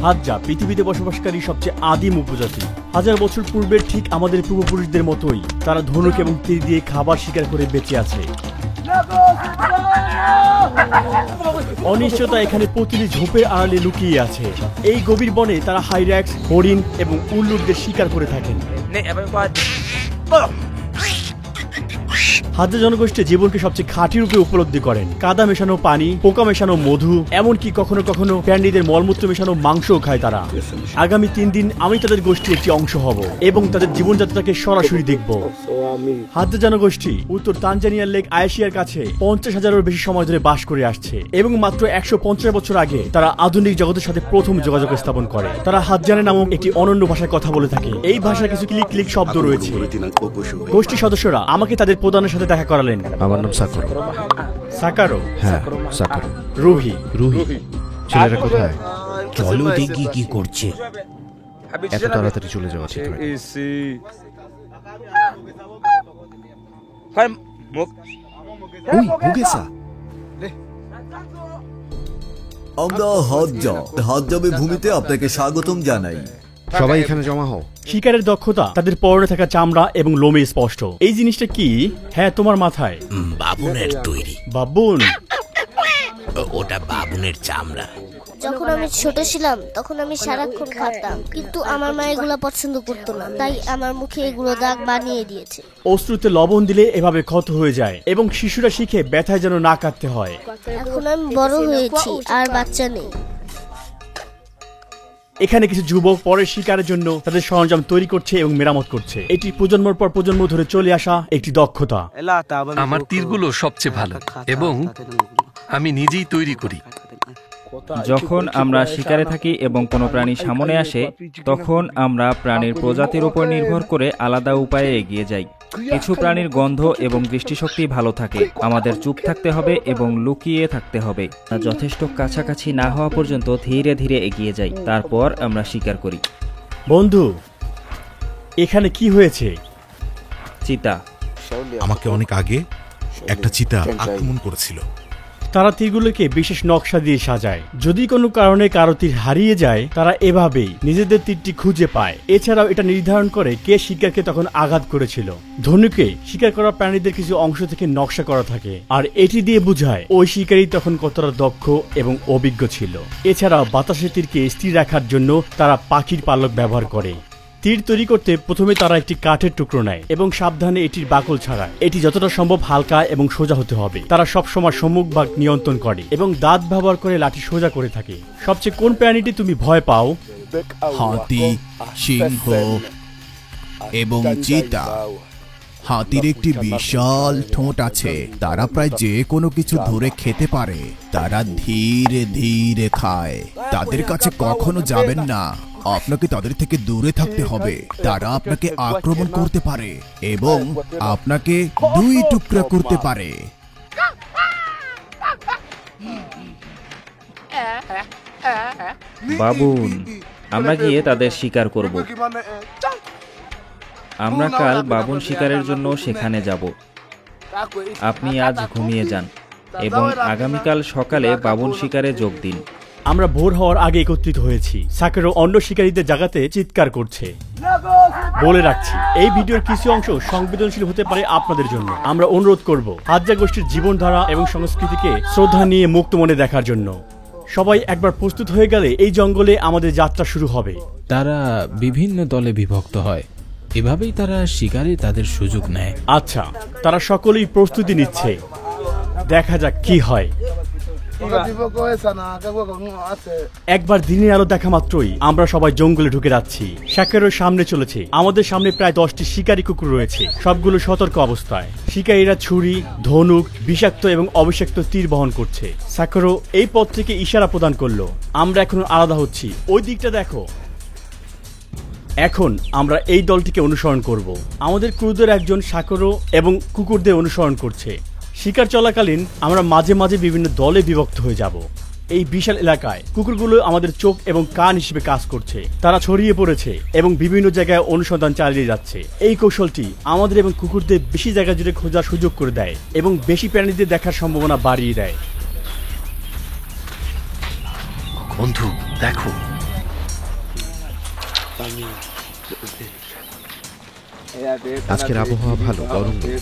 Hadza পৃথিবীতে বসবাসকারী সবচেয়ে আদিম উপজাতি। হাজার বছর পূর্বের ঠিক আমাদের পূর্বপুরুষদের মতোই তারা ধনুক এবং তীর দিয়ে খাবার শিকার করে বেঁচে আছে। অনিশ্চয়তা এখানে প্রতিটি ঝোপের আড়ালে লুকিয়ে আছে। এই গভীর বনে তারা হাইরাক্স, হরিণ এবং উল্লুকদের শিকার করে থাকেন। হাজ্জা জনগোষ্ঠী জীবনকে সবচেয়ে খাঁটি রূপে উপলব্ধি করেন। কাদা মেশানো পানি, পোকা মেশানো মধু, এমনকি কখনো কখনো প্রাণীদের মলমূত্র মেশানো মাংসও খায় তারা। আগামী 3 দিন আমি তাদের গোষ্ঠীর একটি অংশ হব এবং তাদের জীবনযাত্রাকে সরাসরি দেখব। হাজ্জা জনগোষ্ঠী উত্তর তানজানিয়ার লেক আয়েশিয়ার কাছে 50,000-এরও বেশি সময় ধরে বাস করে আসছে এবং মাত্র 150 বছর আগে তারা আধুনিক জগতের সাথে প্রথম যোগাযোগ স্থাপন করে। তারা হাজ্জানে নামক একটি অনন্য ভাষায় কথা বলে থাকে। এই ভাষায় কিছু ক্লিক ক্লিক শব্দ রয়েছে। গোষ্ঠীর সদস্যরা আমাকে তাদের প্রধানের সাথে দেখা করালেন। আমার নাম সাকারো। সাকারো? হ্যাঁ, সাকারো। রুহি? ছেলেরা কোথায়? চলো দেখি কি করছে। এত তাড়াতাড়ি চলে যাওয়া ঠিক নয়। আমরা হজ্জাবে ভূমিতে আপনাকে স্বাগতম জানাই। সবাই এখানে জমা হও। শিকারের দক্ষতা তাদের পরনে থাকা চামড়া এবং লোমে স্পষ্ট। এই জিনিসটা কি? হ্যাঁ, তোমার মাথায়। বাবুনের তৈরি। বাবুন? ওটা বাবুনের চামড়া। যখন আমি ছোট ছিলাম তখন আমি সারাক্ষণ খাতাম, কিন্তু আমার মা এগুলো পছন্দ করতো না, তাই আমার মুখে এগুলো দাগ বানিয়ে দিয়েছে। অশ্রুতে লবণ দিলে এভাবে ক্ষত হয়ে যায় এবং শিশুরা শিখে ব্যথায় যেন না কাটতে হয়। এখন আমি বড় হয়েছি আর বাচ্চা নেই। এখানে কিছু যুবক পরের শিকারের জন্য তাদের সরঞ্জাম তৈরি করছে এবং মেরামত করছে। এটি প্রজন্মের পর প্রজন্ম ধরে চলে আসা একটি দক্ষতা। আমার তীরগুলো সবচেয়ে ভালো এবং আমি নিজেই তৈরি করি। যখন আমরা শিকারে থাকি এবং কোনো প্রাণী সামনে আসে, তখন আমরা প্রাণীর প্রজাতির উপর নির্ভর করে আলাদা উপায়ে এগিয়ে যাই। কিছু প্রাণীর গন্ধ এবং দৃষ্টিশক্তি ভালো থাকে। আমাদের চুপ থাকতে হবে এবং লুকিয়ে থাকতে হবে। যথেষ্ট কাছাকাছি না হওয়া পর্যন্ত ধীরে ধীরে এগিয়ে যাই, তারপর আমরা শিকার করি। বন্ধু, এখানে কি হয়েছে? চিতা। আমাকে অনেক আগে একটা চিতা আক্রমণ করেছিল। তারা তীরগুলোকে বিশেষ নকশা দিয়ে সাজায়। যদি কোনো কারণে কারো তীর হারিয়ে যায়, তারা এভাবেই নিজেদের তীরটি খুঁজে পায়। এছাড়াও এটা নির্ধারণ করে কে শিকারকে তখন আঘাত করেছিল। ধনুকে শিকার করা প্রাণীদের কিছু অংশ থেকে নকশা করা থাকে, আর এটি দিয়ে বোঝায় ওই শিকারী তখন কতটা দক্ষ এবং অভিজ্ঞ ছিল। এছাড়াও বাতাসে তীরকে স্থির রাখার জন্য তারা পাখির পালক ব্যবহার করে। তীর তৈরি করতে প্রথমে তারা একটি কাঠের টুকরো নেয় এবং সাবধানে এটির বাকল ছাড়ায়। এটি যতটা সম্ভব হালকা এবং সোজা হতে হবে। তারা সবসময় সম্মুখ ভাগ নিয়ন্ত্রণ করে এবং দাঁত ব্যবহার করে লাঠি সোজা করে থাকে। সবচেয়ে কোন প্রাণীটি তুমি ভয় পাও? হাতি, সিংহ এবং চিতা। হাতির একটি বিশাল ঠোঁট আছে। তারা প্রায় যে কোনো কিছু ধরে খেতে পারে। তারা ধীরে ধীরে খায়। তাদের কাছে কখনো যাবেন না। আপনাকে তাদের থেকে দূরে থাকতে হবে। তারা আপনাকে আক্রমণ করতে পারে এবং আপনাকে 2 টুকরা করতে পারে। বাবুন, আমরা গিয়ে তাদের শিকার করব। আমরা কাল বাবুন শিকারের জন্য সেখানে যাব। আপনি আজ ঘুমিয়ে যান এবং আগামীকাল সকালে বাবুন শিকারে যোগ দিন। আমরা ভোর হওয়ার আগে একত্রিত হয়েছি। সাকেরও অন্য শিকারীদের জায়গাতে চিৎকার করছে। বলে রাখছি, এই ভিডিওর কিছু অংশ সংবেদনশীল হতে পারে আপনাদের জন্য। আমরা অনুরোধ করব হাজ্জা গোষ্ঠীর জীবনধারা এবং সংস্কৃতিকে শ্রদ্ধা নিয়ে মুক্ত মনে দেখার জন্য। সবাই একবার প্রস্তুত হয়ে গেলে এই জঙ্গলে আমাদের যাত্রা শুরু হবে। তারা বিভিন্ন দলে বিভক্ত হয়, এভাবেই তারা শিকারে তাদের সুযোগ নেয়। আচ্ছা, তারা সকলেই প্রস্তুতি নিচ্ছে। দেখা যাক কি হয়। একবার দিনের আলো দেখা মাত্রই আমরা সবাই জঙ্গলে ঢুকে যাচ্ছি। সাকেরোর সামনে চলেছে। আমাদের সামনে প্রায় 10টি শিকারী কুকুর রয়েছে, সবগুলো সতর্ক অবস্থায়। শিকারীরা ছুরি, ধনুক, বিষাক্ত এবং অবিষাক্ত তীর বহন করছে। সাকেরো এই পথ থেকে ইশারা প্রদান করলো। আমরা এখন আলাদা হচ্ছি। ওই দিকটা দেখো। এখন আমরা এই দলটিকে অনুসরণ করব। আমাদের ক্রুদের একজন সাকেরো এবং কুকুরদের অনুসরণ করছে। শিকার চলাকালীন আমরা মাঝে মাঝে বিভিন্ন দলে বিভক্ত হয়ে যাব। এই বিশাল এলাকায় কুকুরগুলো আমাদের চোখ এবং কান হিসেবে কাজ করছে। তারা ছড়িয়ে পড়েছে এবং বিভিন্ন জায়গায় অনুসন্ধান চালিয়ে যাচ্ছে। এই কৌশলটি আমাদের এবং কুকুরদের বেশি জায়গা জুড়ে খোঁজার সুযোগ করে দেয় এবং বেশি প্রাণীদের দেখার সম্ভাবনা বাড়িয়ে দেয়। বন্ধু, দেখো, আজকের আবহাওয়া ভালো, গরম নেই।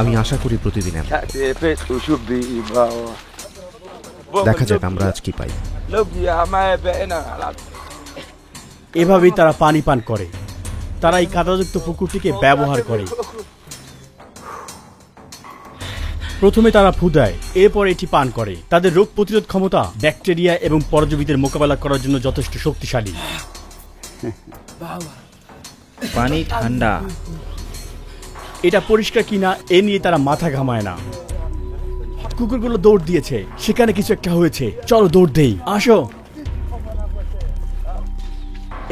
আমি আশা করি প্রতিদিন এমন। দেখা যাক আমরা আজ কি পাই। এভাবেই তারা পানি পান করে। তারা এই কাদাযুক্ত পুকুরটিকে ব্যবহার করে। প্রথমে তারা ফু দেয়, এরপর এটি পান করে। তাদের রোগ প্রতিরোধ ক্ষমতা ব্যাকটেরিয়া এবং পরজীবীদের মোকাবেলা করার জন্য যথেষ্ট শক্তিশালী। পানি ঠান্ডা। এটা পরিষ্কার কিনা এ নিয়ে তারা মাথা ঘামায় না। কুকুরগুলো দৌড় দিয়েছে, সেখানে কিছু একটা হয়েছে, চলো দৌড় দেই, আসো।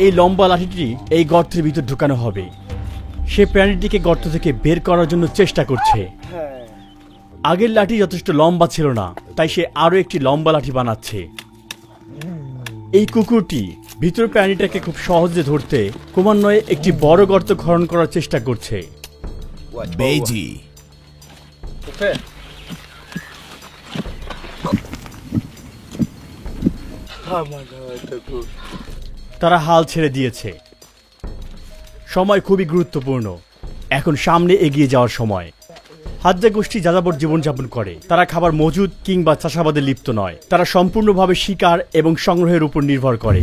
এই লম্বা লাঠিটি এই গর্তের ভিতর ঢুকানো হবে। সে প্রাণীটিকে গর্ত থেকে বের করার জন্য চেষ্টা করছে। আগের লাঠি যথেষ্ট লম্বা ছিল না, তাই সে আরো একটি লম্বা লাঠি বানাচ্ছে। এই কুকুরটি ভিতর প্রাণীটাকে খুব সহজে ধরতে ক্রমান্বয়ে একটি বড় গর্ত খনন করার চেষ্টা করছে। বেজি, তারা হাল ছেড়ে দিয়েছে। সময় খুবই গুরুত্বপূর্ণ। এখন সামনে এগিয়ে যাওয়ার সময়। হাজ্জা গোষ্ঠী যাযাবর জীবনযাপন করে। তারা খাবার মজুদ কিংবা চাষাবাদে লিপ্ত নয়। তারা সম্পূর্ণভাবে শিকার এবং সংগ্রহের উপর নির্ভর করে।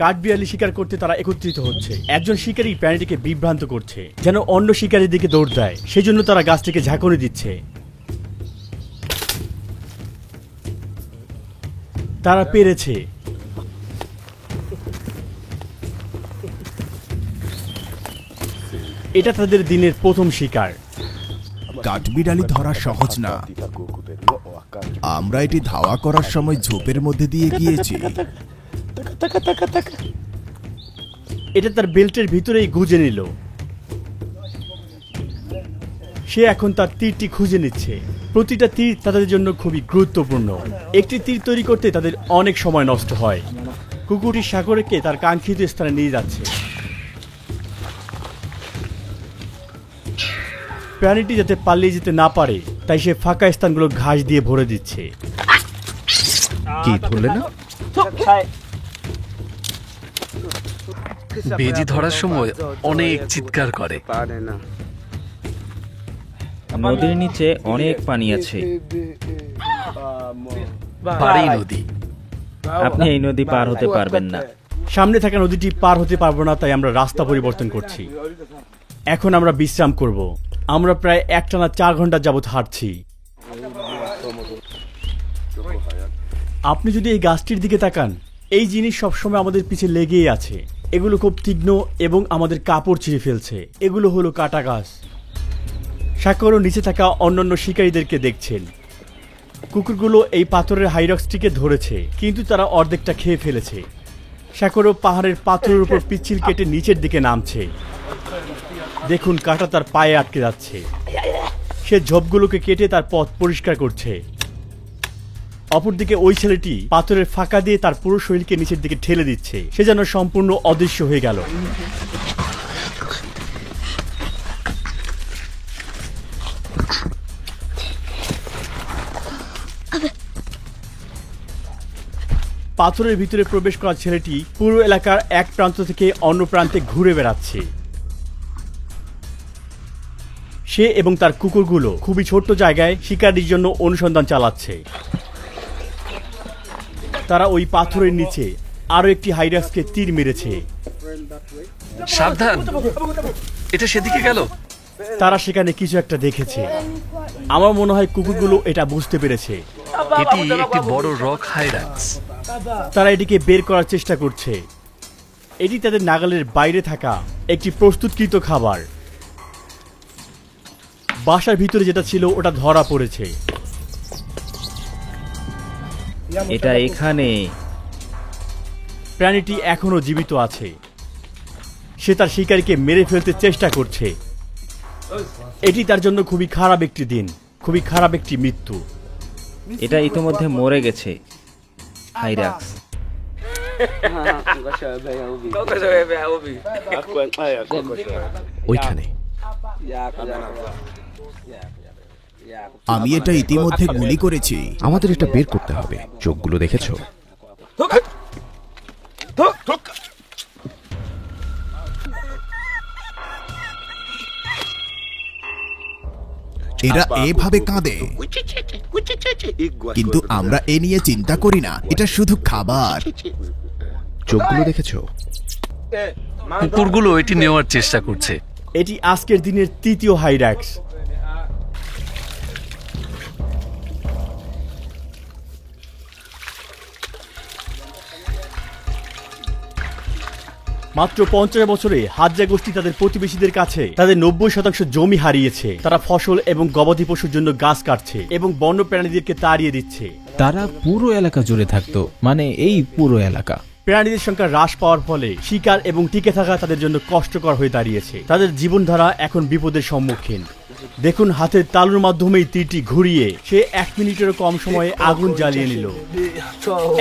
কাঠবিড়ালি শিকার করতে তারা একত্রিত হচ্ছে। একজন শিকারী প্রাণীটিকে বিভ্রান্ত করছে, যেন অন্য শিকারীর দিকে দৌড় দেয়। সেই জন্য তারা গাছটিকে ঝাঁকুনি দিচ্ছে। তারা পেরেছে। এটা তাদের দিনের প্রথম শিকার। কাঠবিড়ালি ধরা সহজ না। আমরা এটি ধাওয়া করার সময় ঝোপের মধ্যে দিয়ে গিয়েছি। এটা তার বেল্টের ভিতরেই গুজে নিল। সে এখন তার তীরটি খুঁজে নিচ্ছে। প্রতিটা তীর তাদের জন্য খুবই গুরুত্বপূর্ণ। একটি তীর তৈরি করতে তাদের অনেক সময় নষ্ট হয়। কুকুরটি সাগরকে তার কাঙ্ক্ষিত স্থানে নিয়ে যাচ্ছে। প্রাণীটি যাতে পালিয়ে যেতে না পারে তাই সে ফাঁকা স্থানগুলো ঘাস দিয়ে ভরে দিচ্ছে। কি ধরলে না? বেজি ধরার সময় অনেক চিৎকার করে। নদীর নিচে অনেক পানি আছে। বাড়ি নদী। আপনি এই নদী পার হতে পারবেন না। সামনে থাকা নদীটি পার হতে পারবো না, তাই আমরা রাস্তা পরিবর্তন করছি। এখন আমরা বিশ্রাম করব। আমরা প্রায় একটানা 4 ঘন্টা যাবত হাঁটছি। আপনি যদি এই গাছটির দিকে তাকান, এই জিনিস সবসময় আমাদের পিছে লেগেই আছে। এগুলো খুব তীক্ষ্ণ এবং আমাদের কাপড় ছিঁড়ে ফেলছে। এগুলো হলো কাটা গাছ। সাকরও নিচে থাকা অন্যান্য শিকারীদেরকে দেখছেন। কুকুরগুলো এই পাথরের হাইরক্সটিকে ধরেছে, কিন্তু তারা অর্ধেকটা খেয়ে ফেলেছে। সাকরও পাহাড়ের পাথরের উপর পিচ্ছিল কেটে নিচের দিকে নামছে। দেখুন, কাঁটা তার পায়ে আটকে যাচ্ছে। সে ঝোপগুলোকে কেটে তার পথ পরিষ্কার করছে। অপরদিকে ওই ছেলেটি পাথরের ফাঁকা দিয়ে তার পুরো শরীরকে নিচের দিকে ঠেলে দিচ্ছে। সে যেন সম্পূর্ণ অদৃশ্য হয়ে গেল। পাথরের ভিতরে প্রবেশ করা ছেলেটি পুরো এলাকার এক প্রান্ত থেকে অন্য প্রান্তে ঘুরে বেড়াচ্ছে। সে এবং তার কুকুরগুলো খুবই ছোট্ট জায়গায় শিকারির জন্য অনুসন্ধান চালাচ্ছে। তারা ওই পাথরের নিচে আরো একটি হাইরাক্সকে তীর মেরেছে। সাবধান, এটা সেদিকে গেল। তারা সেখানে কিছু একটা দেখেছে। আমার মনে হয় কুকুরগুলো এটা বুঝতে পেরেছে। এটি একটি বড় রক হাইরাক্স। তারা এটিকে বের করার চেষ্টা করছে। এটি তাদের নাগালের বাইরে থাকা একটি প্রস্তুতকৃত খাবার। বাসার ভিতরে যেটা ছিল ওটা ধরা পড়েছে। এটা এখানে। প্রাণীটি এখনো জীবিত আছে। সে তার শিকারীকে মেরে ফেলতে চেষ্টা করছে। এটি তার জন্য খুবই খারাপ একটি দিন, খুবই খারাপ একটি মৃত্যু। এটা ইতোমধ্যে মরে গেছে। হাইরাক্স। ওইখানে। আমি এটা ইতিমধ্যে গুলি করেছি। আমাদের এটা বের করতে হবে। চোখগুলো দেখেছো? এরা এভাবে কাঁদে, কিন্তু আমরা এ নিয়ে চিন্তা করি না। এটা শুধু খাবার। চোখগুলো দেখেছো? কুকুরগুলো এটি নেওয়ার চেষ্টা করছে। এটি আজকের দিনের তৃতীয় হাইরাক্স। মাত্র 50 বছরে হাজ্জা গোষ্ঠী তাদের প্রতিবেশীদের কাছে তাদের 90% জমি হারিয়েছে। তারা ফসল এবং গবাদি পশুর জন্য গাছ কাটছে এবং বন্য প্রাণীদেরকে তাড়িয়ে দিচ্ছে। তারা পুরো এলাকা জুড়ে থাকতো, মানে এই পুরো এলাকা। প্রাণীদের সংখ্যা হ্রাস পাওয়ার ফলে শিকার এবং টিকে থাকা তাদের জন্য কষ্টকর হয়ে দাঁড়িয়েছে। তাদের জীবনধারা এখন বিপদের সম্মুখীন। দেখুন, হাতের তালুর মাধ্যমেই তীরটি ঘুরিয়ে সে 1 মিনিটেরও কম সময়ে আগুন জ্বালিয়ে নিল।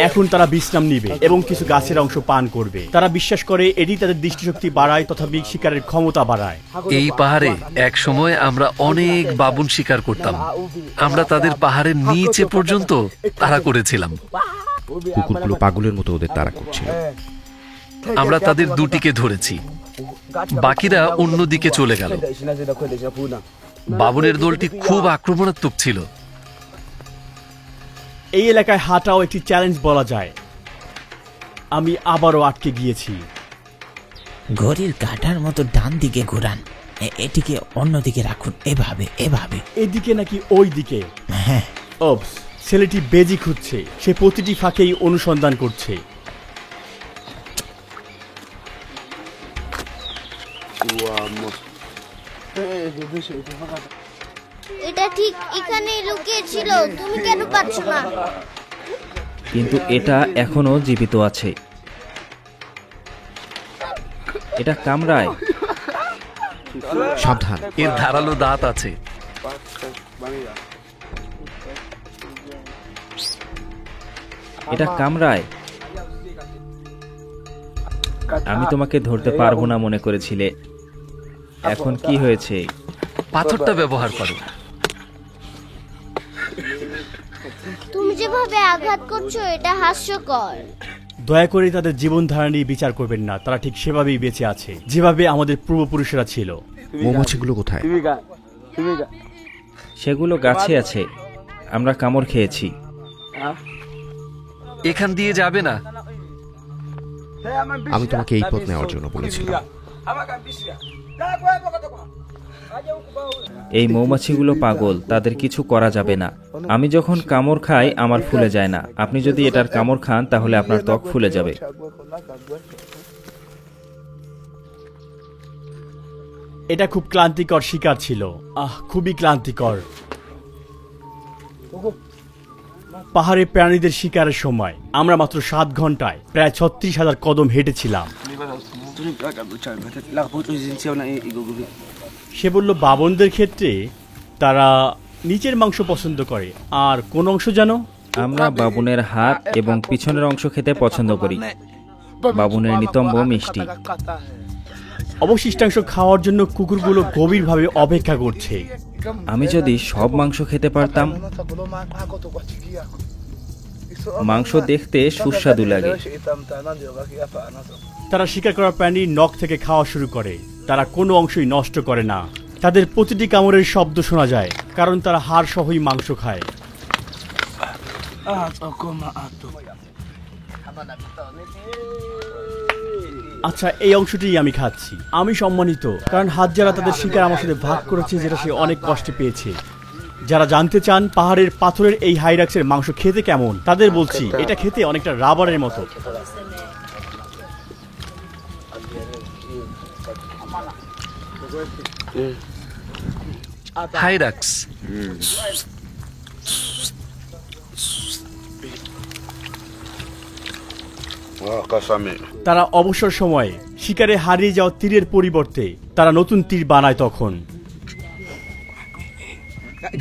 এখন তারা বিশ্রাম নিবে এবং কিছু গাছের অংশ পান করবে। তারা বিশ্বাস করে এটি তাদের দৃষ্টিশক্তি বাড়ায় তথা শিকারের ক্ষমতা বাড়ায়। এই পাহাড়ে এক সময় আমরা অনেক বাবুন শিকার করতাম। আমরা তাদের পাহাড়ের নিচে পর্যন্ত তাড়া করেছিলাম। কুকুরগুলো পাগলের মতো ওদের তাড়া করছিল। আমরা তাদের দুটিকে ধরেছি, বাকিরা অন্যদিকে চলে গেল। বাবুনের দলটি খুব আক্রমণাত্মক ছিল। এই এলাকায় হাঁটাও একটি চ্যালেঞ্জ বলা যায়। আমি আবারও আটকে গিয়েছি। ঘড়ির কাঁটার মতো ডান দিকে ঘোরান, এটিকে অন্যদিকে রাখুন। এভাবে এভাবে। এদিকে নাকি ওই দিকে? হ্যাঁ। ওপস, ছেলেটি বেজি খুঁজছে। সে প্রতিটি ফাঁকেই অনুসন্ধান করছে। এটা ঠিক এখানেই লুকিয়ে ছিল, তুমি কেন পাচ্ছ না? কিন্তু এটা এখনো জীবিত আছে। এটা কামড়ায়। সাবধান, এর ধারালো দাঁত আছে। এটা কামড়ায়। আমি তোমাকে ধরতে পারবো না মনে করেছিলে, এখন কি হয়েছে? পাথরটা ব্যবহার করো। তুমি যেভাবে আঘাত করছো এটা হাস্যকর। দয়া করে তাদের জীবনধারা নিয়ে বিচার করবেন না। তারা ঠিক সেভাবেই বেঁচে আছে যেভাবে আমাদের পূর্বপুরুষেরা ছিল। মৌমাছিগুলো কোথায়? সেগুলো গাছে আছে। আমরা কামড় খেয়েছি। এখান দিয়ে যাবে না। আমি তোমাকে এই পথ নেওয়ার জন্য বলেছিলাম। এই মৌমাছিগুলো পাগল, তাদের কিছু করা যাবে না। আমি যখন কামড় খাই আমার ফুলে যায় না। আপনি যদি এটার কামড় খান তাহলে আপনার ত্বক ফুলে যাবে। এটা খুব ক্লান্তিকর শিকার ছিল। খুবই ক্লান্তিকর। পাহাড়ে প্রাণীদের শিকারের সময় আমরা মাত্র 7 ঘন্টায় প্রায় 36,000 কদম হেঁটেছিলাম। সে বলল বাবনদের ক্ষেত্রে তারা নিচের মাংস পছন্দ করে। আর কোন অংশ জানো? আমরা বাবুনের হাত এবং পিছনের অংশ খেতে পছন্দ করি। বাবুনের নিতম্ব মিষ্টি। অবশিষ্টাংশ খাওয়ার জন্য কুকুরগুলো গভীরভাবে অপেক্ষা করছে। আমি যদি সব মাংস খেতে পারতাম। মাংস দেখতে সুস্বাদু লাগে। তারা শিকার করা প্রাণীর নখ থেকে খাওয়া শুরু করে। তারা কোনো অংশই নষ্ট করে না। তাদের প্রতিটি কামড়ের শব্দ শোনা যায়, কারণ তারা হাড় সহই মাংস খায়। আচ্ছা, এই অংশটি আমি খাচ্ছি। আমি সম্মানিত, কারণ হাজ্জারা তাদের শিকার আমার সাথে ভাগ করেছে, যেটা সে অনেক কষ্টে পেয়েছে। যারা জানতে চান পাহাড়ের পাথরের এই হাইরাক্সের মাংস খেতে কেমন, তাদের বলছি এটা খেতে অনেকটা রাবারের মতো। হাইরাক্স তারা অবসর সময়ে শিকারে হারিয়ে যাওয়া তীরের পরিবর্তে তারা নতুন তীর বানায়। তখন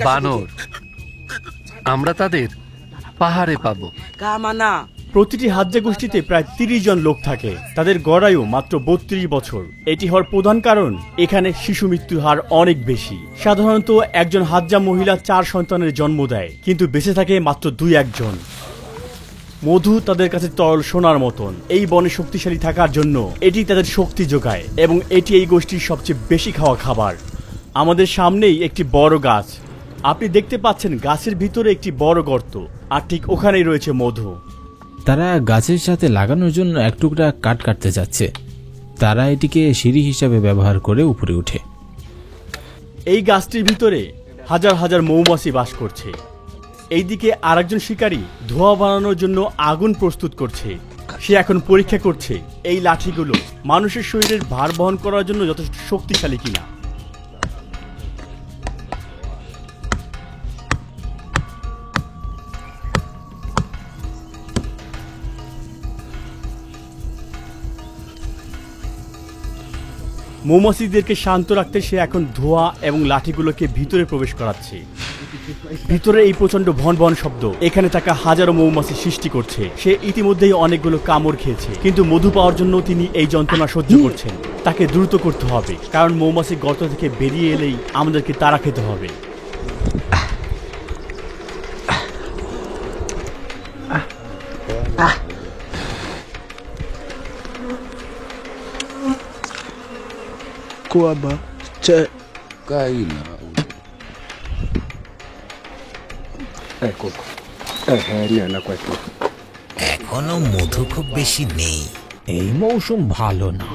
বানর আমরা তাদের পাহাড়ে পাবো। প্রতিটি হাজ্জা গোষ্ঠীতে প্রায় 30 জন লোক থাকে। তাদের গড় আয়ু মাত্র 32 বছর। এটি হওয়ার প্রধান কারণ এখানে শিশু মৃত্যুর হার অনেক বেশি। সাধারণত একজন হাজ্জা মহিলা 4 সন্তানের জন্ম দেয়, কিন্তু বেঁচে থাকে মাত্র 2-1 জন। মধু তাদের কাছে তরল সোনার মতন। এই বনে শক্তিশালী থাকার জন্য এটি তাদের শক্তি যোগায় এবং এটি এই গোষ্ঠীর সবচেয়ে বেশি খাওয়া খাবার। আমাদের সামনেই একটি বড় গাছ। আপনি দেখতে পাচ্ছেন গাছের ভিতরে একটি বড় গর্ত, আর ঠিক ওখানেই রয়েছে মধু। তারা গাছের সাথে লাগানোর জন্য এক টুকরা কাঠ কাটতে যাচ্ছে। তারা এটিকে সিঁড়ি হিসাবে ব্যবহার করে উপরে উঠে। এই গাছটির ভিতরে হাজার হাজার মৌমাছি বাস করছে। এইদিকে আরেকজন শিকারী ধোঁয়া বানানোর জন্য আগুন প্রস্তুত করছে। সে এখন পরীক্ষা করছে এই লাঠিগুলো মানুষের শরীরের ভার বহন করার জন্য যথেষ্ট শক্তিশালী কিনা। মৌমাছিদেরকে শান্ত রাখতে সে এখন ধোঁয়া এবং লাঠিগুলোকে ভিতরে প্রবেশ করাচ্ছে। ভিতরে এই প্রচন্ড ভন ভন শব্দ এখানে থাকা হাজারো মৌমাছি সৃষ্টি করছে। সে ইতিমধ্যেই অনেকগুলো কামড় খেয়েছে, কিন্তু মধু পাওয়ার জন্য তিনি এই যন্ত্রণা সহ্য করছেন। তাকে দ্রুত করতে হবে, কারণ মৌমাছি গর্ত থেকে বেরিয়ে এলেই আমাদেরকে তাড়া খেতে হবে। এখনো মধু খুব বেশি নেই। এই মৌসুম ভালো না,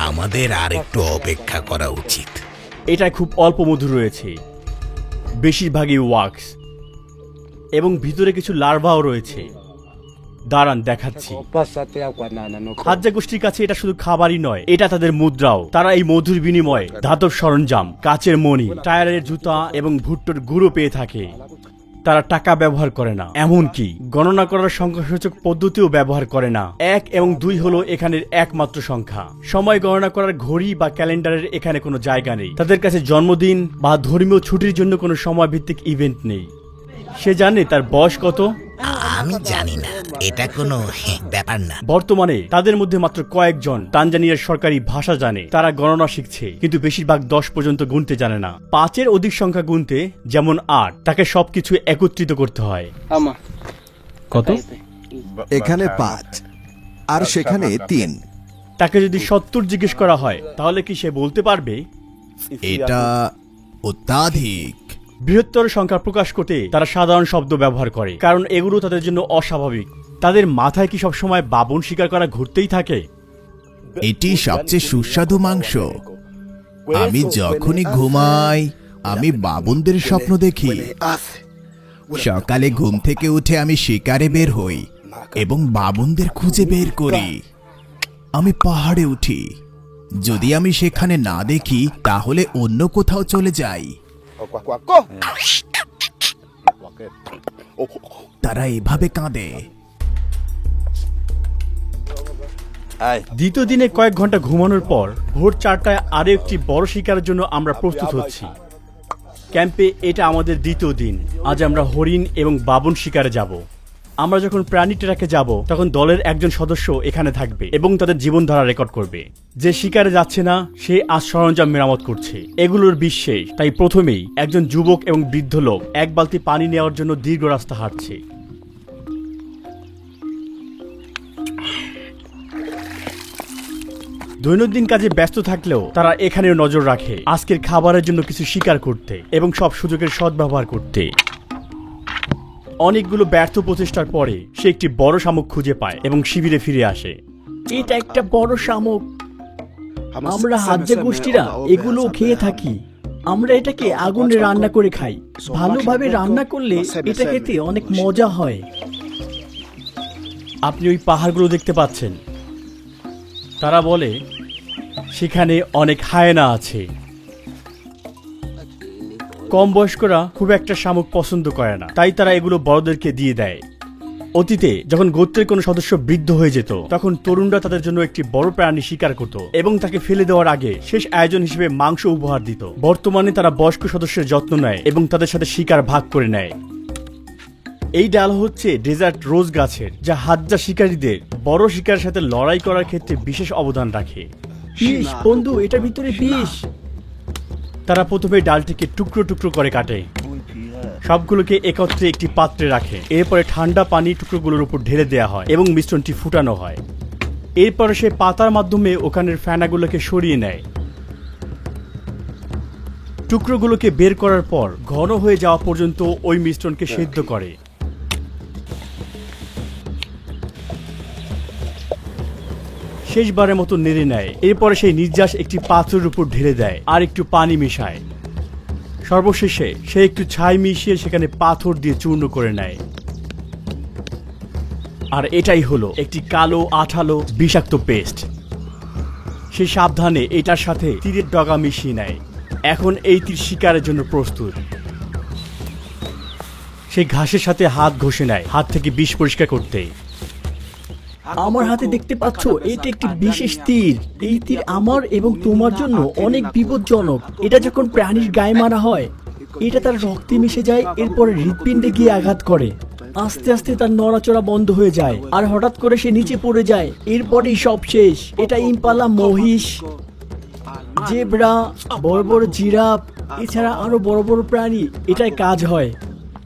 আমাদের আর একটু অপেক্ষা করা উচিত। এটায় খুব অল্প মধু রয়েছে, বেশিরভাগই ওয়াক্স, এবং ভিতরে কিছু লার্ভাও রয়েছে। দাঁড়ান দেখাচ্ছি। হাজ্জা গোষ্ঠীর কাছে এটা শুধু খাবারই নয়, এটা তাদের মুদ্রাও। তারা এই মধুর বিনিময়ে ধাতব সরঞ্জাম, কাচের মণি, টায়ারের জুতা এবং ভুট্টোর গুঁড়ো পেয়ে থাকে। তারা টাকা ব্যবহার করে না, এমনকি গণনা করার সংখ্যাসূচক পদ্ধতিও ব্যবহার করে না। 1 এবং 2 হলো এখানের একমাত্র সংখ্যা। সময় গণনা করার ঘড়ি বা ক্যালেন্ডারের এখানে কোনো জায়গা নেই। তাদের কাছে জন্মদিন বা ধর্মীয় ছুটির জন্য কোনো সময় ভিত্তিক ইভেন্ট নেই। সে জানে তার বয়স কত? আমি জানি না, এটা কোনো ব্যাপার না। বর্তমানে তাদের মধ্যে মাত্র কয়েকজন তানজানিয়ার সরকারি ভাষা জানে। তারা গণনা শিখছে, কিন্তু বেশিরভাগ 10 পর্যন্ত গুনতে জানে না। 5-এর অধিক সংখ্যা গুনতে, যেমন 8, তাকে সবকিছু একত্রিত করতে হয়। কত? এখানে 5 আর সেখানে 3। তাকে যদি 70 জিজ্ঞেস করা হয়, তাহলে কি সে বলতে পারবে? এটা অত্যাধিক। বৃহত্তর সংখ্যা প্রকাশ করতে তারা সাধারণ শব্দ ব্যবহার করে, কারণ এগুলো তাদের জন্য অস্বাভাবিক। তাদের মাথায় কি সবসময় বাবুন শিকার করা ঘুরতেই থাকে? এটি সবচেয়ে সুস্বাদু মাংস। আমি যখনই ঘুমাই আমি বাবুনদের স্বপ্ন দেখি। সকালে ঘুম থেকে উঠে আমি শিকারে বের হই এবং বাবুনদের খুঁজে বের করি। আমি পাহাড়ে উঠি, যদি আমি সেখানে না দেখি তাহলে অন্য কোথাও চলে যাই। তারা এভাবে কাঁদে। দ্বিতীয় দিনে কয়েক ঘন্টা ঘুমানোর পর ভোর 4টায় আরো একটি বড় শিকারের জন্য আমরা প্রস্তুত হচ্ছি। ক্যাম্পে এটা আমাদের দ্বিতীয় দিন। আজ আমরা হরিণ এবং বাবুন শিকারে যাব। আমরা যখন প্রাণী ট্র্যাকে যাব, তখন দলের একজন সদস্য এখানে থাকবে এবং তাদের জীবনধারা রেকর্ড করবে। যে শিকারে যাচ্ছে না, সে আজ সরঞ্জাম মেরামত করছে। এগুলোর বিশেষ, তাই প্রথমেই একজন যুবক এবং বৃদ্ধ লোক 1 বালতি পানি নেওয়ার জন্য দীর্ঘ রাস্তা হাঁটছে। দৈনন্দিন কাজে ব্যস্ত থাকলেও তারা এখানেও নজর রাখে আজকের খাবারের জন্য কিছু শিকার করতে এবং সব সুযোগের সদ্ব্যবহার করতে। অনেকগুলো ব্যর্থ প্রচেষ্টার পরে সে একটি বড় শামুক খুঁজে পায় এবং শিবিরে ফিরে আসে। এটা একটা বড় শামুক। আমরা হাজ্জা গোষ্ঠীরা এগুলো খেয়ে থাকি। আমরা এটাকে আগুনে রান্না করে খাই। ভালোভাবে রান্না করলে এটা খেতে অনেক মজা হয়। আপনি ওই পাহাড়গুলো দেখতে পাচ্ছেন? তারা বলে সেখানে অনেক হায়েনা আছে। কম বয়স্করা খুব একটা শামুক পছন্দ করে না, তাই তারা এগুলো বড়দেরকে দিয়ে দেয়। অতীতে যখন গোত্রের কোনো সদস্য বৃদ্ধ হয়ে যেত, তখন তরুণরা তাদের জন্য একটি বড় প্রাণী শিকার করত এবং তাকে ফেলে দেওয়ার আগে শেষ আয়োজন হিসেবে মাংস উপহার দিত। বর্তমানে তারা বয়স্ক সদস্যের যত্ন নেয় এবং তাদের সাথে শিকার ভাগ করে নেয়। এই ডাল হচ্ছে ডেজার্ট রোজ গাছের, যা হাজ্জা শিকারীদের বড় শিকারের সাথে লড়াই করার ক্ষেত্রে বিশেষ অবদান রাখে। বিষ বন্ধু, এটার ভিতরে বিষ। তারা প্রথমে ডালটিকে টুকরো টুকরো করে কাটে, সবগুলোকে একত্রে একটি পাত্রে রাখে। এরপরে ঠান্ডা পানি টুকরোগুলোর উপর ঢেলে দেওয়া হয় এবং মিশ্রণটি ফুটানো হয়। এরপরে সে পাতার মাধ্যমে ওখানের ফেনাগুলোকে সরিয়ে নেয়। টুকরোগুলোকে বের করার পর ঘন হয়ে যাওয়া পর্যন্ত ওই মিশ্রণকে সেদ্ধ করে। শেষবারের মতো নেড়ে নেয়। এরপরে সেই নির্যাস একটি পাত্রের উপর ঢেলে দেয় আর একটু পানি মিশায়। সর্বশেষে সে একটু ছাই মিশিয়ে সেখানে পাথর দিয়ে চূর্ণ করে নেয়। আর এটাই হলো একটি কালো আঠালো বিষাক্ত পেস্ট। সে সাবধানে এটার সাথে তীরের ডগা মিশিয়ে নেয়। এখন এই তীর শিকারের জন্য প্রস্তুত। সে ঘাসের সাথে হাত ঘষে নেয়, হাত থেকে বিষ পরিষ্কার করতে। আমার হাতে দেখতে পাচ্ছ, এটা একটি বিশেষ তীর। এই তীর আমার এবং তোমার জন্য অনেক বিপজ্জনক। এটা যখন প্রাণীর গায়ে মারা হয়, এটা তার রক্তে মিশে যায়, এরপরে হৃৎপিণ্ডে গিয়ে আঘাত করে। আস্তে আস্তে তার নড়াচড়া বন্ধ হয়ে যায় আর হঠাৎ করে সে নিচে পড়ে যায়। এরপরেই সব শেষ। এটা ইম্পালা, মহিষ, জেব্রা, বড় বড় জিরাফ, এছাড়া আরো বড় বড় প্রাণী এটাই কাজ হয়।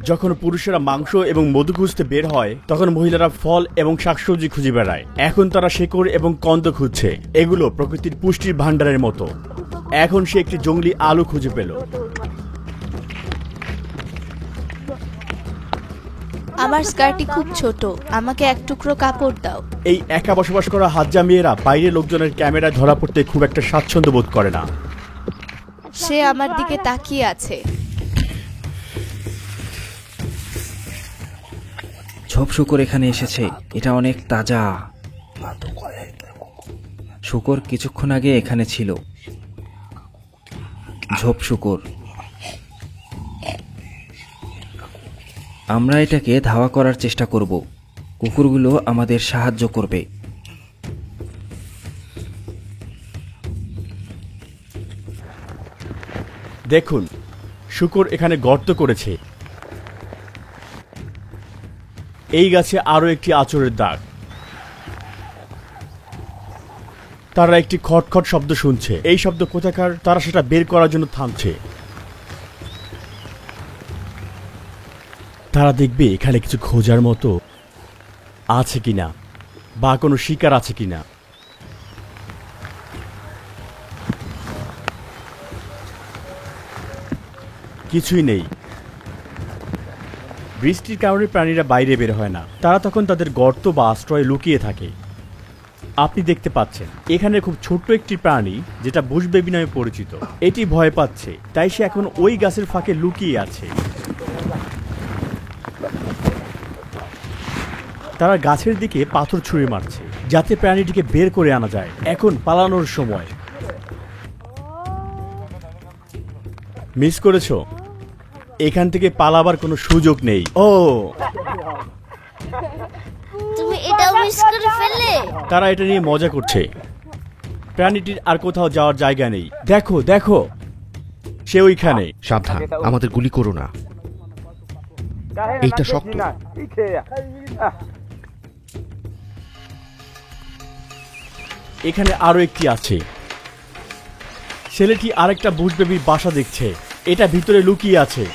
যখন পুরুষেরা মাংস এবং মধু খুঁজতে বের হয়, তখন মহিলারা ফল এবং শাকসবজি খুঁজে বেড়ায়। এখন তারা শেকড় এবং কন্দ খুঁজছে। এগুলো প্রকৃতির পুষ্টির ভান্ডারের মতো। এখন সে একটি জংলি আলু খুঁজে পেল। আমার স্কার্টটি খুব ছোট, আমাকে এক টুকরো কাপড় দাও। এই একা বসবাস করা হাজ্জা মেয়েরা বাইরে লোকজনের ক্যামেরায় ধরা পড়তে খুব একটা স্বাচ্ছন্দ্য বোধ করে না। সে আমার দিকে তাকিয়ে আছে। ঝোপ শুকর এখানে এসেছে, এটা অনেক তাজা। শুকর কিছুক্ষণ আগে এখানে ছিল। ঝোপ শুকর। আমরা এটাকে ধাওয়া করার চেষ্টা করব। কুকুরগুলো আমাদের সাহায্য করবে। দেখুন, শুকর এখানে গর্ত করেছে। এই গাছে আরো একটি আঁচড়ের দাগ। তারা একটি খটখট শব্দ শুনছে। এই শব্দ কোথাকার তারা সেটা বের করার জন্য থামছে। তারা দেখবে এখানে কিছু খোঁজার মতো আছে কিনা, বা কোনো শিকার আছে কিনা। কিছুই নেই। বৃষ্টির কারণে প্রাণীরা বাইরে বের হয় না। তারা তখন তাদের গর্ত বা আশ্রয়ে লুকিয়ে থাকে। আপনি দেখতে পাচ্ছেন এখানে খুব ছোট্ট একটি প্রাণী, যেটা বুশ বেবি নামে পরিচিত। এটি ভয় পাচ্ছে, তাই সে এখন ওই গাছের ফাঁকে লুকিয়ে আছে। তারা গাছের দিকে পাথর ছুঁড়ে মারছে, যাতে প্রাণীটিকে বের করে আনা যায়। এখন পালানোর সময়। মিস করেছো? এখান থেকে পালাবার কোনো সুযোগ নেই। ও, তুমি এটাও মিস করে ফেললে। তারা এটা নিয়ে মজা করছে। প্রাণীটির আর কোথাও যাওয়ার জায়গা নেই। দেখো দেখো, সে ওইখানে। সাবধান, আমাদের গুলি করো না। এইটা শক্ত। এখানে আরো একটি আছে। ছেলেটি আরেকটা বুশ বেবির বাসা দেখছে। এটা ভিতরে লুকিয়ে আছে।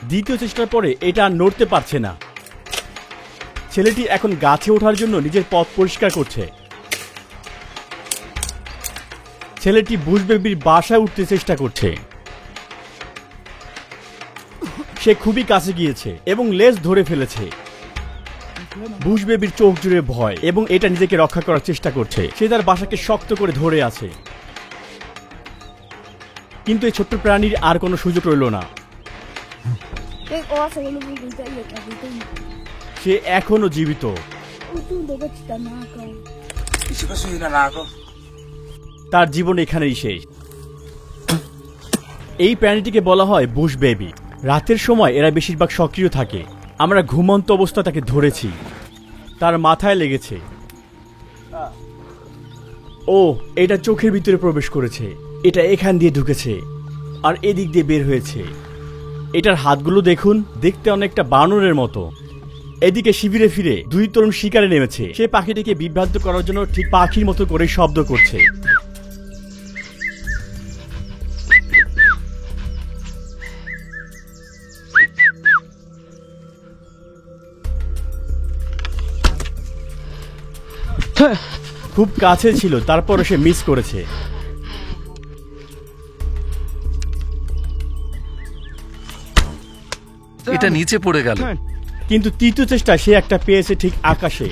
দ্বিতীয় চেষ্টার পরে এটা আর নড়তে পারছে না। ছেলেটি এখন গাছে ওঠার জন্য নিজের পথ পরিষ্কার করছে। ছেলেটি বুশ বেবির বাসায় উঠতে চেষ্টা করছে। সে খুবই কাছে গিয়েছে এবং লেজ ধরে ফেলেছে। বুশ বেবির চোখ জুড়ে ভয় এবং এটা নিজেকে রক্ষা করার চেষ্টা করছে। সে তার বাসাকে শক্ত করে ধরে আছে, কিন্তু এই ছোট্ট প্রাণীর আর কোনো সুযোগ রইল না। সে এখনো জীবিত। তার জীবন এখানেই শেষ। এই প্রাণীটিকে বলা হয় বুশ বেবি। রাতের সময় এরা বেশিরভাগ সক্রিয় থাকে। আমরা ঘুমন্ত অবস্থা তাকে ধরেছি। তার মাথায় লেগেছে। ও, এটা চোখের ভিতরে প্রবেশ করেছে। এটা এখান দিয়ে ঢুকেছে আর এদিক দিয়ে বের হয়েছে। এটার হাতগুলো দেখুন, দেখতে অনেকটা বানরের মতো। এদিকে শিবিরে ফিরে দুই তরুণ শিকারে নেমেছে। সে পাখিটিকে বিভ্রান্ত করার জন্য ঠিক পাখির মতো করে শব্দ করছে। খুব কাছে ছিল, তারপরে সে মিস করেছে। এটা নিচে পড়ে গেল, কিন্তু তৃতীয় চেষ্টা সে একটা পেয়েছে ঠিক আকাশে।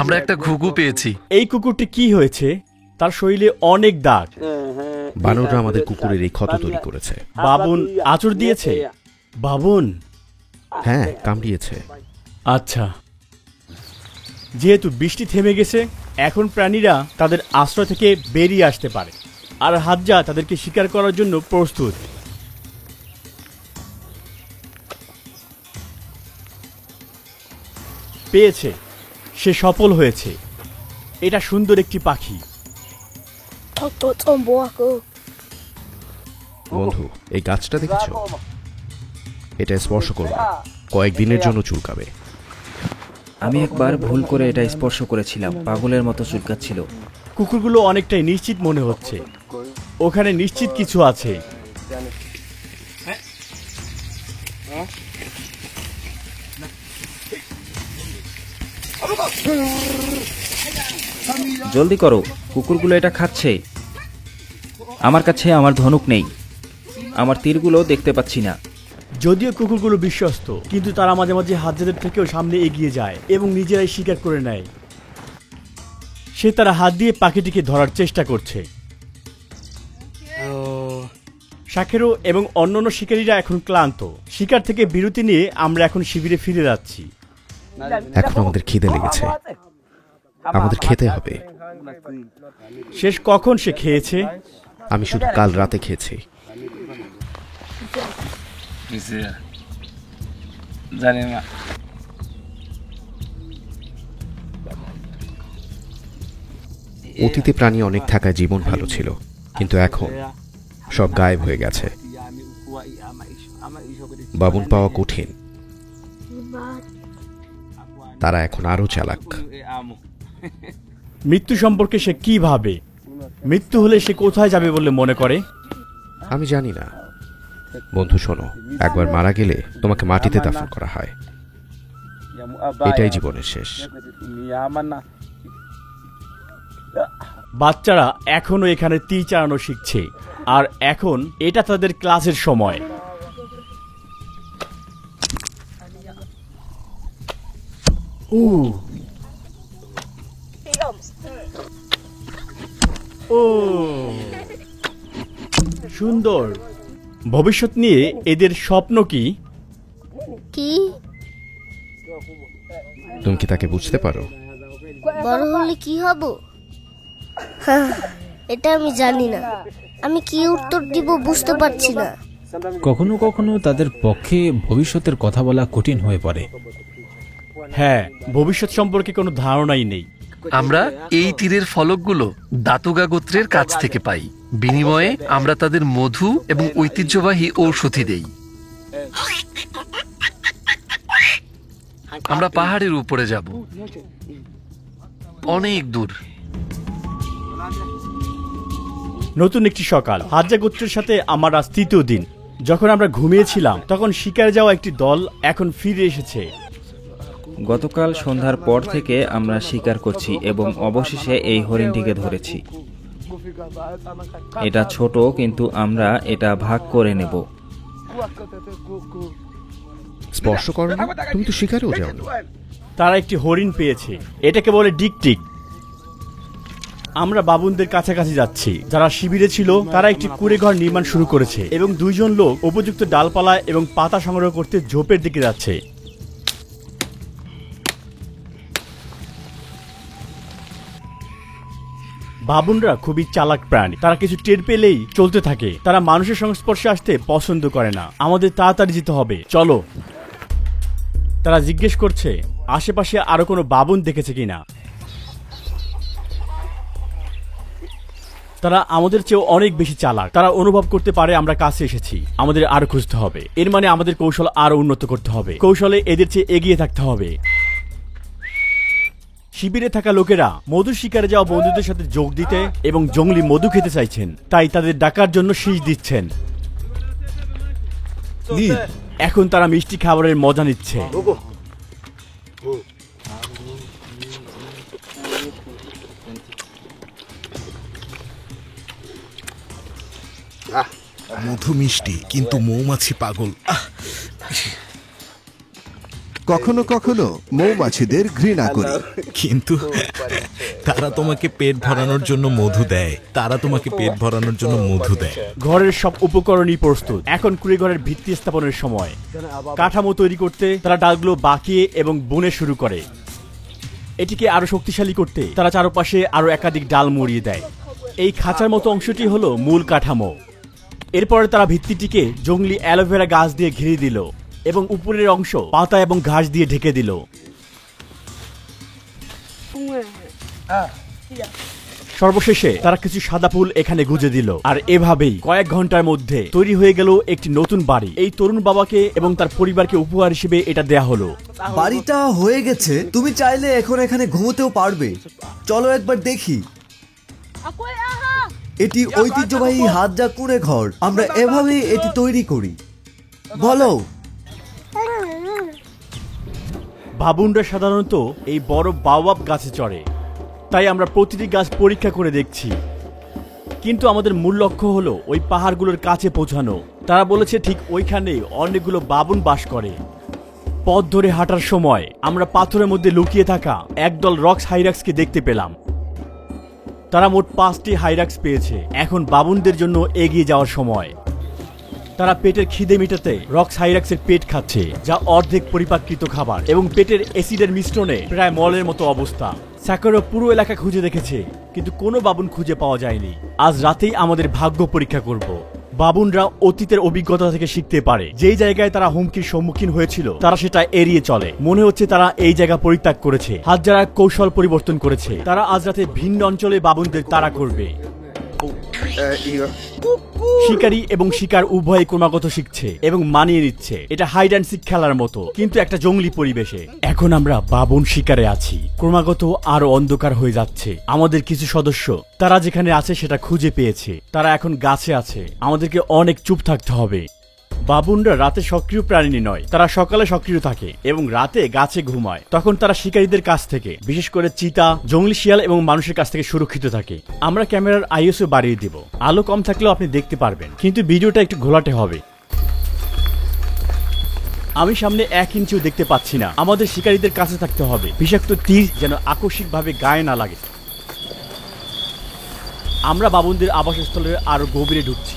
আমরা একটা ঘুঘু পেয়েছি। এই কুকুরটি কি হয়েছে? তার শরীরে অনেক দাগ। বানররা আমাদের কুকুরের এই ক্ষত তৈরি করেছে। বাবুন আঁচড় দিয়েছে? বাবুন? হ্যাঁ, কামড়িয়েছে। আচ্ছা, যেহেতু বৃষ্টি থেমে গেছে, এখন প্রাণীরা তাদের আশ্রয় থেকে বেরিয়ে আসতে পারে, আর হাজ্জা তাদেরকে শিকার করার জন্য প্রস্তুত। পেয়েছে, সে সফল হয়েছে। এটা সুন্দর একটি পাখি। বন্ধু, এই গাছটা দেখেছো? এটা স্পর্শ করবে, কয়েকদিনের জন্য চুলকাবে। আমি একবার ভুল করে এটা স্পর্শ করেছিলাম, পাগলের মতো চুলকাচ্ছিল। কুকুরগুলো অনেকটাই নিশ্চিত মনে হচ্ছে, ওখানে নিশ্চিত কিছু আছে। জলদি করো, কুকুরগুলো এটা খাচ্ছে। আমার কাছে আমার ধনুক নেই, আমার তীরগুলো দেখতে পাচ্ছি না। যদিও কুকুরগুলো বিশ্বস্ত, কিন্তু তারা মাঝে মাঝে হাজ্জাদের থেকেও সামনে এগিয়ে যায় এবং নিজেরাই শিকার করে নেয়। সে তারা হাত দিয়ে পাখিটিকে ধরার চেষ্টা করছে। শাকেরো এবং অন্যান্য শিকারীরা এখন ক্লান্ত। শিকার থেকে বিরতি নিয়ে আমরা এখন শিবিরে ফিরে যাচ্ছি। এখন আমাদের খিদে লেগেছে, আমাদের খেতে হবে। শেষ কখন সে খেয়েছে? আমি শুধু কাল রাতে খেয়েছি। জানি না। অতীতে প্রাণী অনেক থাকায় জীবন ভালো ছিল, কিন্তু এখন সব গায়েব হয়ে গেছে। বাবুন পাওয়া কঠিন, তারা এখন আরো চালাক। মৃত্যু সম্পর্কে সে কি ভাবে? মৃত্যু হলে সে কোথায় যাবে বলে মনে করে? আমি জানি না। বন্ধু শোনো, একবার মারা গেলে তোমাকে মাটিতে দাফন করা হয়, এটাই জীবনের শেষ। বাচ্চারা এখনো এখানে তীর চালানো শিখছে, আর এখন এটা তাদের ক্লাসের সময়। ও সুন্দর। ভবিষ্যৎ নিয়ে এদের স্বপ্ন কি? কি? তুমি কি তাকে বুঝতে পারো? বড় হলে কি হব? এটা আমি জানি না। আমি কি উত্তর দিব বুঝতে পারছি না। কখনো কখনো তাদের পক্ষে ভবিষ্যতের কথা বলা কঠিন হয়ে পড়ে। হ্যাঁ, ভবিষ্যৎ সম্পর্কে কোনো ধারণাই নেই। আমরা এই তীরের ফলকগুলো দাতুগা গোত্রের কাছ থেকে পাই। বিনিময়ে আমরা তাদের মধু এবং ঐতিহ্যবাহী ঔষধি দেই। আমরা পাহাড়ের উপরে যাব, অনেক দূর। নতুন একটি সকাল। হাজ্জা গোত্রের সাথে আমার আজ তৃতীয় দিন। যখন আমরা ঘুমিয়েছিলাম তখন শিকারে যাওয়া একটি দল এখন ফিরে এসেছে। গতকাল সন্ধ্যার পর থেকে আমরা শিকার করছি এবং অবশেষে এই হরিণটিকে ধরেছি। এটা ছোট, কিন্তু আমরা এটা ভাগ করে নেব। স্পর্শ করো না, তুমি তো শিকারেও যাওনি। তারা একটি হরিণ পেয়েছে, এটাকে বলে ডিকটিক। আমরা বাবুনদের কাছাকাছি যাচ্ছি। যারা শিবিরে ছিল তারা একটি কুঁড়ে ঘর নির্মাণ শুরু করেছে এবং দুইজন লোক উপযুক্ত ডালপালা এবং পাতা সংগ্রহ করতে ঝোপের দিকে যাচ্ছে। বাবুনরা খুবই চালাক প্রাণী, তারা কিছু টের পেলেই চলতে থাকে। তারা মানুষের সংস্পর্শে আসতে পছন্দ করে না। আমাদের তাড়াতাড়ি যেতে হবে, চলো। তারা জিজ্ঞেস করছে আশেপাশে আরো কোনো বাবুন দেখেছে কিনা। তারা আমাদের চেয়েও অনেক বেশি চালাক। তারা অনুভব করতে পারে আমরা কাছে এসেছি, আমাদের আরো খুঁজতে হবে। এর মানে আমাদের কৌশল আরো উন্নত করতে হবে, কৌশলে এদের চেয়ে এগিয়ে থাকতে হবে। শিবিরে থাকা লোকেরা মধু শিকারে যাওয়া বন্ধুদের সাথে যোগ দিতে এবং জঙ্গলি মধু খেতে চাইছেন, তাই তাদের ডাকার জন্য শীষ দিচ্ছেন। এখন তারা মিষ্টি খাবারের মজা নিচ্ছে। মধু মিষ্টি, কিন্তু মৌমাছি পাগল। কখনো কখনো মৌমাছিদের ঘৃণা করি, কিন্তু তারা তোমাকে পেট ভরানোর জন্য মধু দেয়। ঘরের সব উপকরণই প্রস্তুত। এখন কুড়িঘরের ভিত্তি স্থাপনের সময়। কাঠামো তৈরি করতে তারা ডালগুলো বাঁকিয়ে এবং বুনে শুরু করে। এটিকে আরো শক্তিশালী করতে তারা চারপাশে আরো একাধিক ডাল মুড়িয়ে দেয়। এই খাঁচার মতো অংশটি হলো মূল কাঠামো। এরপরে তারা ভিত্তিটিকে জঙ্গলি অ্যালোভেরা গাছ দিয়ে ঘিরে দিল এবং উপরের অংশ পাতা এবং ঘাস দিয়ে ঢেকে দিল। সর্বশেষে তারা কিছু সাদা ফুল এখানে গুজে দিল, আর এভাবেই কয়েক ঘন্টার মধ্যে তৈরি হয়ে গেল একটি নতুন বাড়ি। এই তরুণ বাবাকে এবং তার পরিবারকে উপহার হিসেবে এটা দেয়া হলো। বাড়িটা হয়ে গেছে, তুমি চাইলে এখন এখানে ঘুমোতেও পারবে। চলো একবার দেখি। এটি ঐতিহ্যবাহী হাতজা কুঁড়ে ঘর। আমরা এভাবেই এটি তৈরি করি। বলো। বাবুনরা সাধারণত এই বড় বাওয়াব গাছে চড়ে, তাই আমরা প্রতিটি গাছ পরীক্ষা করে দেখছি। কিন্তু আমাদের মূল লক্ষ্য হলো ওই পাহাড়গুলোর কাছে পৌঁছানো। তারা বলেছে ঠিক ওইখানেই অনেকগুলো বাবুন বাস করে। পথ ধরে হাঁটার সময় আমরা পাথরের মধ্যে লুকিয়ে থাকা একদল রক্স হাইরাক্সকে দেখতে পেলাম। তারা মোট 5টি হাইরাক্স পেয়েছে। এখন বাবুনদের জন্য এগিয়ে যাওয়ার সময়। তারা পেটের খিদে মেটাতে রক্স হাইরাক্সের পেট খাচ্ছে, যা অর্ধেক পরিপাকৃত খাবার এবং পেটের অ্যাসিডের মিশ্রণে প্রায় মলের মতো অবস্থা। স্যাকরো পুরো এলাকা খুঁজে দেখেছে, কিন্তু কোনো বাবুন খুঁজে পাওয়া যায়নি। আজ রাতেই আমাদের ভাগ্য পরীক্ষা করব। বাবুনরা অতীতের অভিজ্ঞতা থেকে শিখতে পারে। যেই জায়গায় তারা হুমকির সম্মুখীন হয়েছিল তারা সেটা এড়িয়ে চলে। মনে হচ্ছে তারা এই জায়গা পরিত্যাগ করেছে। হাতজারা কৌশল পরিবর্তন করেছে। তারা আজ রাতে ভিন্ন অঞ্চলে বাবুনদের তাড়া করবে। শিকারী এবং শিকার উভয় ক্রমাগত শিখছে এবং মানিয়ে নিচ্ছে। এটা হাইড অ্যান্ড সিক খেলার মতো, কিন্তু একটা জঙ্গলি পরিবেশে। এখন আমরা বাবুন শিকারে আছি। ক্রমাগত আরো অন্ধকার হয়ে যাচ্ছে। আমাদের কিছু সদস্য তারা যেখানে আছে সেটা খুঁজে পেয়েছে। তারা এখন গাছে আছে। আমাদেরকে অনেক চুপ থাকতে হবে। বাবুনরা রাতে সক্রিয় প্রাণী নয়, তারা সকালে সক্রিয় থাকে এবং রাতে গাছে ঘুমায়। তখন তারা শিকারীদের কাছ থেকে, বিশেষ করে চিতা, জঙ্গলি শিয়াল এবং মানুষের কাছ থেকে সুরক্ষিত থাকে। আমরা ক্যামেরার আইএসও বাড়িয়ে দিব। আলো কম থাকলেও আপনি দেখতে পারবেন, কিন্তু ভিডিওটা একটু ঘোলাটে হবে। আমি সামনে 1 ইঞ্চিও দেখতে পাচ্ছি না। আমাদের শিকারীদের কাছে থাকতে হবে। বিষাক্ত তীর যেন আকস্মিকভাবে গায়ে না লাগে। আমরা বাবুনদের আবাসস্থলের আরো গভীরে ঢুকছি।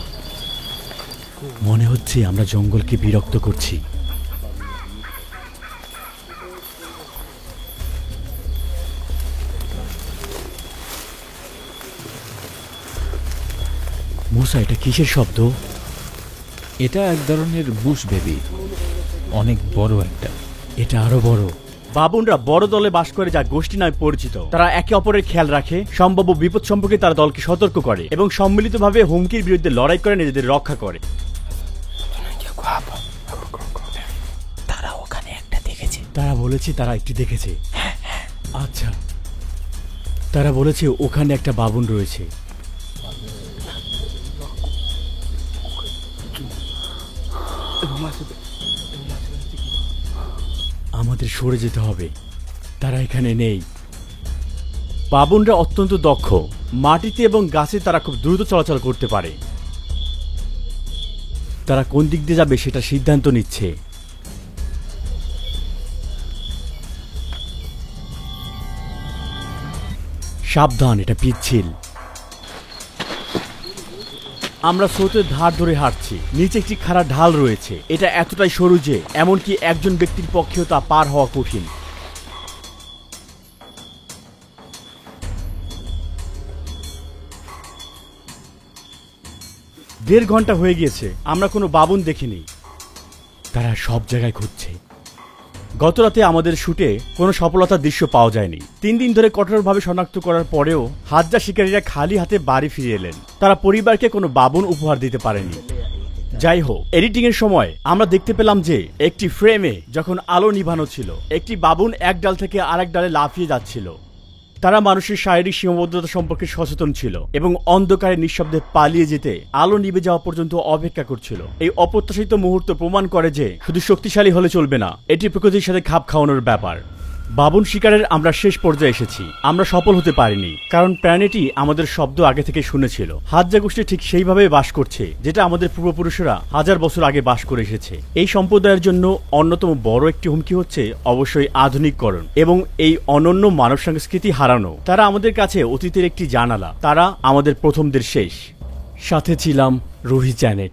মনে হচ্ছে আমরা জঙ্গলকে বিরক্ত করছি। মুসা, এটা কিসের শব্দ? এটা এক ধরনের বুশ বেবি, অনেক বড় একটা। এটা আরো বড়। বাবুনরা বড় দলে বাস করে, যা গোষ্ঠী নামে পরিচিত। তারা একে অপরের খেয়াল রাখে, সম্ভাব্য বিপদ সম্পর্কে তারা দলকে সতর্ক করে এবং সম্মিলিতভাবে হুমকির বিরুদ্ধে লড়াই করে নিজেদের রক্ষা করে। তারা ওখানে একটা দেখেছে। তারা বলেছে তারা একটি দেখেছে। আচ্ছা, তারা বলেছে ওখানে একটা বাবুন রয়েছে। আমাদের সরে যেতে হবে। তারা এখানে নেই। বাবুনরা অত্যন্ত দক্ষ। মাটিতে এবং গাছে তারা খুব দ্রুত চলাচল করতে পারে। তারা কোন দিক দিয়ে যাবে সেটা সিদ্ধান্ত নিচ্ছে। সাবধান, এটা পিচ্ছিল। আমরা স্রোতের ধার ধরে হাঁটছি। নিচে একটি খাড়া ঢাল রয়েছে। এটা এতটাই সরু যে এমনকি একজন ব্যক্তির পক্ষেও তা পার হওয়া কঠিন। দেড় ঘন্টা হয়ে গিয়েছে, আমরা কোনো বাবুন দেখিনি। তারা সব জায়গায় খুঁজছে। গতরাতে আমাদের শুটে কোনো সফলতার দৃশ্য পাওয়া যায়নি। 3 দিন ধরে কঠোরভাবে শনাক্ত করার পরেও হাতজা শিকারীরা খালি হাতে বাড়ি ফিরে এলেন। তারা পরিবারকে কোনো বাবুন উপহার দিতে পারেনি। যাই হোক, এডিটিং এর সময় আমরা দেখতে পেলাম যে একটি ফ্রেমে যখন আলো নিভানো ছিল, একটি বাবুন এক ডাল থেকে আরেক ডালে লাফিয়ে যাচ্ছিল। তারা মানুষের শারীরিক সীমাবদ্ধতা সম্পর্কে সচেতন ছিল এবং অন্ধকারে নিঃশব্দে পালিয়ে যেতে আলো নিভে যাওয়া পর্যন্ত অপেক্ষা করছিল। এই অপ্রত্যাশিত মুহূর্ত প্রমাণ করে যে শুধু শক্তিশালী হলে চলবে না, এটি প্রকৃতির সাথে খাপ খাওয়ানোর ব্যাপার। বাবুন শিকারের আমরা শেষ পর্যায়ে এসেছি। আমরা সফল হতে পারিনি কারণ প্রাণীটি আমাদের শব্দ আগে থেকে শুনেছিল। হাতজা গোষ্ঠী ঠিক সেইভাবে বাস করছে যেটা আমাদের পূর্বপুরুষরা 1000 বছর আগে বাস করে এসেছে। এই সম্প্রদায়ের জন্য অন্যতম বড় একটি হুমকি হচ্ছে অবশ্যই আধুনিককরণ এবং এই অনন্য মানব সংস্কৃতি হারানো। তারা আমাদের কাছে অতীতের একটি জানালা, তারা আমাদের প্রথমদের শেষ। সাথে ছিলাম রুহি চ্যানেট।